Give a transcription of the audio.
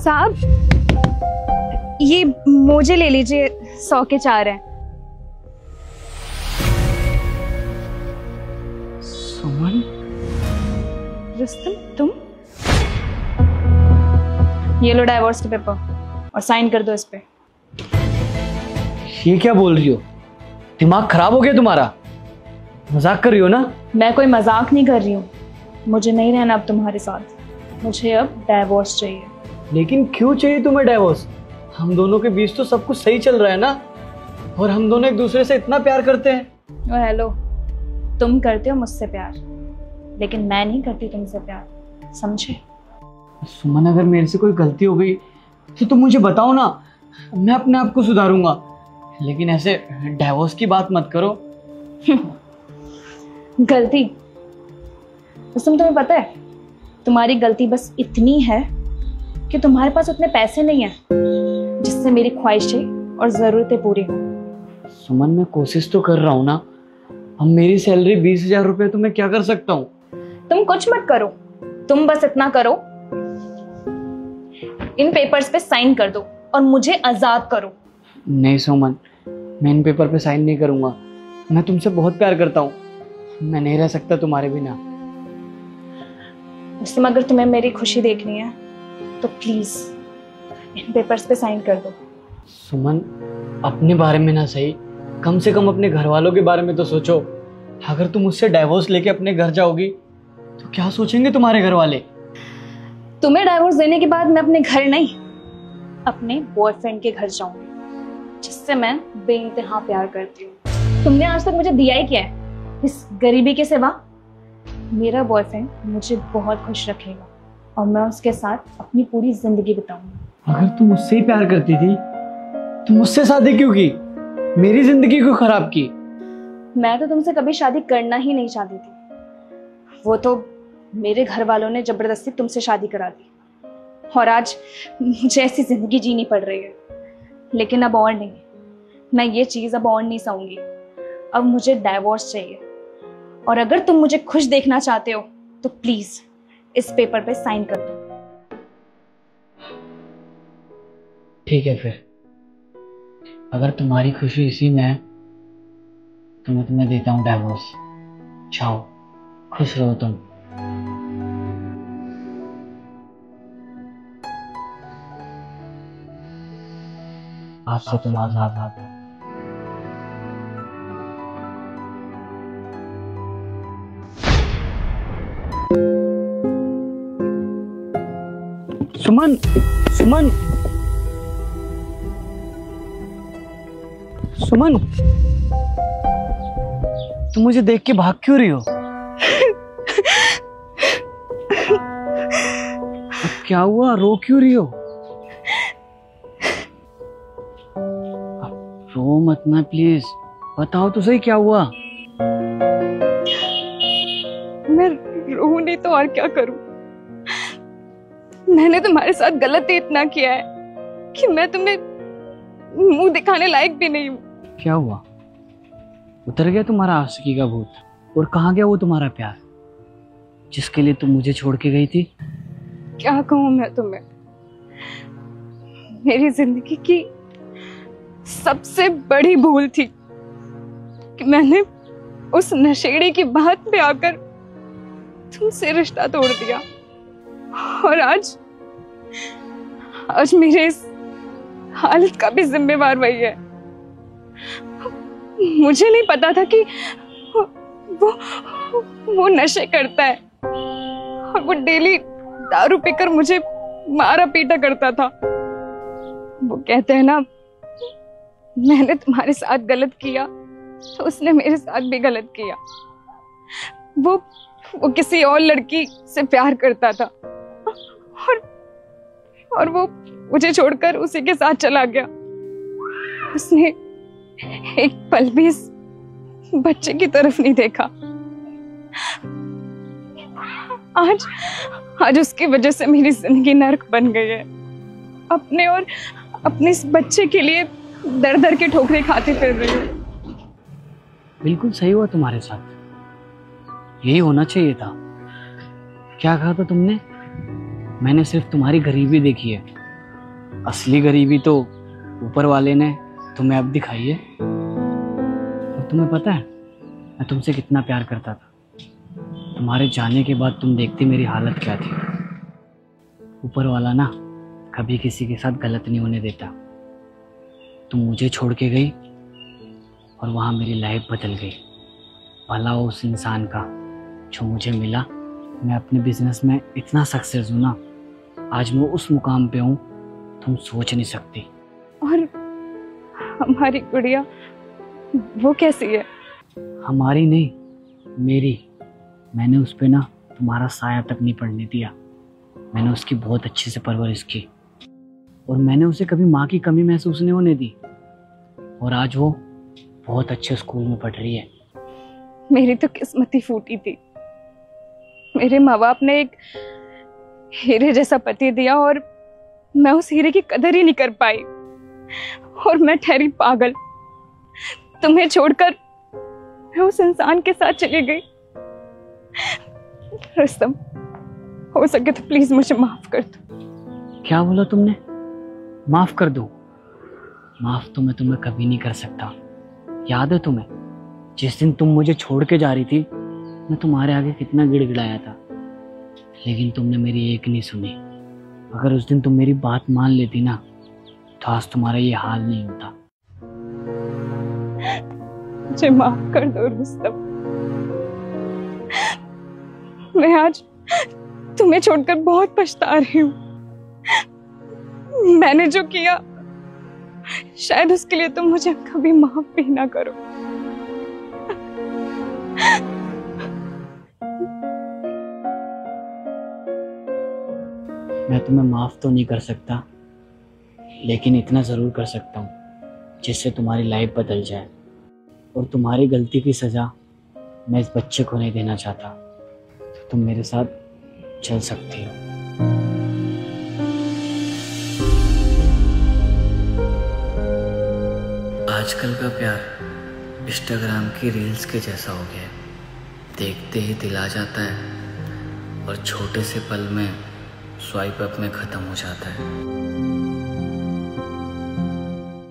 साहब ये मोजे ले लीजिए, 100 के 4 हैं। सुमन, रुस्तम तुम? ये लो डाइवोर्स के पेपर और साइन कर दो इस पे। ये क्या बोल रही हो? दिमाग खराब हो गया तुम्हारा? मजाक कर रही हो ना? मैं कोई मजाक नहीं कर रही हूँ। मुझे नहीं रहना अब तुम्हारे साथ, मुझे अब डाइवोर्स चाहिए। लेकिन क्यों चाहिए तुम्हें डाइवोर्स? हम दोनों के बीच तो सब कुछ सही चल रहा है ना, और हम दोनों एक दूसरे से इतना प्यार करते हैं। ओ हेलो, तुम करते हो मुझसे प्यार, लेकिन मैं नहीं करती तुमसे प्यार, समझे? सुमन, अगर मेरे से कोई गलती हो गई तो तुम मुझे बताओ ना, मैं अपने आप को सुधारूंगा। लेकिन ऐसे डाइवोर्स की बात मत करो। गलती? तुम्हें पता है तुम्हारी गलती बस इतनी है कि तुम्हारे पास उतने पैसे नहीं हैं जिससे मेरी ख्वाहिशें और जरूरतें पूरी हो। सुमन, मैं कोशिश तो कर रहा हूँ ना। अब मेरी सैलरी 20,000 रुपए, तो मैं क्या कर सकता हूँ? तुम कुछ मत करो, तुम बस इतना करो, इन पेपर्स पे साइन कर दो और मुझे आजाद करो। नहीं सुमन, मैं इन पेपर पे साइन नहीं करूंगा। मैं तुमसे बहुत प्यार करता हूँ, मैं नहीं रह सकता तुम्हारे बिना। मुस्लिम, अगर तुम्हें मेरी खुशी देखनी है तो प्लीज इन पेपर्स पे साइन कर दो। सुमन, अपने बारे में ना सही, कम से कम अपने घर वालों के बारे में तो सोचो। अगर तुम मुझसे डाइवोर्स लेके अपने घर जाओगी तो क्या सोचेंगे तुम्हारे घर वाले? तुम्हें डाइवोर्स देने के बाद मैं अपने घर नहीं, अपने बॉयफ्रेंड के घर जाऊंगी, जिससे मैं बेइंतहा प्यार करती हूँ। तुमने आज तक मुझे दिया ही क्या है इस गरीबी के सिवा? मेरा बॉयफ्रेंड मुझे बहुत खुश रखेगा और मैं उसके साथ अपनी पूरी जिंदगी बिताऊंगी। अगर तुम मुझसे ही प्यार करती थी तो मुझसे शादी क्यों की? मेरी जिंदगी क्यों खराब की? मैं तो तुमसे कभी शादी करना ही नहीं चाहती थी, वो तो मेरे घर वालों ने जबरदस्ती तुमसे शादी करा दी और आज मुझे ऐसी जिंदगी जीनी पड़ रही है। लेकिन अब और नहीं, मैं ये चीज अब और नहीं सहूंगी। अब मुझे डाइवोर्स चाहिए, और अगर तुम मुझे खुश देखना चाहते हो तो प्लीज इस पेपर पे साइन कर दो। ठीक है, फिर अगर तुम्हारी खुशी इसी में है तो मैं तुम्हें देता हूँ डाइवोर्स। जाओ, खुश रहो तुम। आज से तुम आजाद हो। सुमन, सुमन, सुमन, तुम मुझे देख के भाग क्यों रही हो? क्या हुआ, रो क्यों रही हो? रो मत ना प्लीज, बताओ तो सही क्या हुआ? मैं रो नहीं तो और क्या करूं? मैंने तुम्हारे साथ गलत ही इतना किया है कि मैं तुम्हें मुंह दिखाने लायक भी नहीं हूं। क्या हुआ? उतर गया तुम्हारा आशिकी का भूत? और कहाँ गया वो तुम्हारा प्यार जिसके लिए तुम मुझे छोड़ के गई थी? क्या कहूं मैं तुम्हें, मेरी जिंदगी की सबसे बड़ी भूल थी कि मैंने उस नशेड़ी की बात पे आकर तुमसे रिश्ता तोड़ दिया। और आज मेरे इस हालत का भी जिम्मेवार वही है। मुझे नहीं पता था कि वो नशे करता है और वो डेली दारू पीकर मुझे मारा पीटा करता था। वो कहते हैं ना, मैंने तुम्हारे साथ गलत किया तो उसने मेरे साथ भी गलत किया। वो किसी और लड़की से प्यार करता था और वो मुझे छोड़कर उसी के साथ चला गया। उसने एक पल भी इस बच्चे की तरफ नहीं देखा। आज उसकी वजह से मेरी जिंदगी नर्क बन गई है। अपने और अपने इस बच्चे के लिए दर दर के ठोकरें खाती फिर रही हूँ। बिल्कुल सही हुआ तुम्हारे साथ, यही होना चाहिए था। क्या कहा था तुमने? मैंने सिर्फ तुम्हारी गरीबी देखी है, असली गरीबी तो ऊपर वाले ने तुम्हें अब दिखाई है। और तुम्हें पता है मैं तुमसे कितना प्यार करता था। तुम्हारे जाने के बाद तुम देखती मेरी हालत क्या थी। ऊपर वाला ना कभी किसी के साथ गलत नहीं होने देता। तुम मुझे छोड़ के गई और वहाँ मेरी लाइफ बदल गई। भला उस इंसान का जो मुझे मिला। मैं अपने बिजनेस में इतना सक्सेस हूँ ना, आज मैं उस मुकाम पे हूँ तुम सोच नहीं सकती। और हमारी गुड़िया वो कैसी है? हमारी नहीं, मेरी। मैंने उस पे ना तुम्हारा साया तक नहीं पड़ने दिया। मैंने उसकी बहुत अच्छे से परवरिश की और मैंने उसे कभी माँ की कमी महसूस नहीं होने दी। और आज वो बहुत अच्छे स्कूल में पढ़ रही है। मेरी तो किस्मत ही फूटी थी। मेरे माँ बाप ने एक हीरे जैसा पति दिया और मैं उस हीरे की कदर ही नहीं कर पाई। और मैं ठहरी पागल। तुम्हें छोड़कर मैं उस इंसान के साथ चली गई। रुस्तम, हो सके तो प्लीज मुझे माफ कर दो। क्या बोला तुमने? माफ कर दो? माफ तो मैं तुम्हें कभी नहीं कर सकता। याद है तुम्हें जिस दिन तुम मुझे छोड़ के जा रही थी, मैं तुम्हारे आगे कितना गिड़गिड़ाया था, लेकिन तुमने मेरी एक नहीं सुनी। अगर उस दिन तुम मेरी बात मान लेती ना, तो आज तुम्हारा ये हाल नहीं होता। मुझे माफ कर दो रुस्तम। मैं आज तुम्हें छोड़कर बहुत पछता रही हूँ। मैंने जो किया शायद उसके लिए तुम मुझे कभी माफ भी ना करो। मैं तुम्हें माफ तो नहीं कर सकता, लेकिन इतना जरूर कर सकता हूँ जिससे तुम्हारी लाइफ बदल जाए। और तुम्हारी गलती की सजा मैं इस बच्चे को नहीं देना चाहता। तो तुम मेरे साथ चल सकती हो। आजकल का प्यार इंस्टाग्राम की रील्स के जैसा हो गया है। देखते ही दिल आ जाता है और छोटे से पल में स्वाइप अप में खत्म हो जाता है।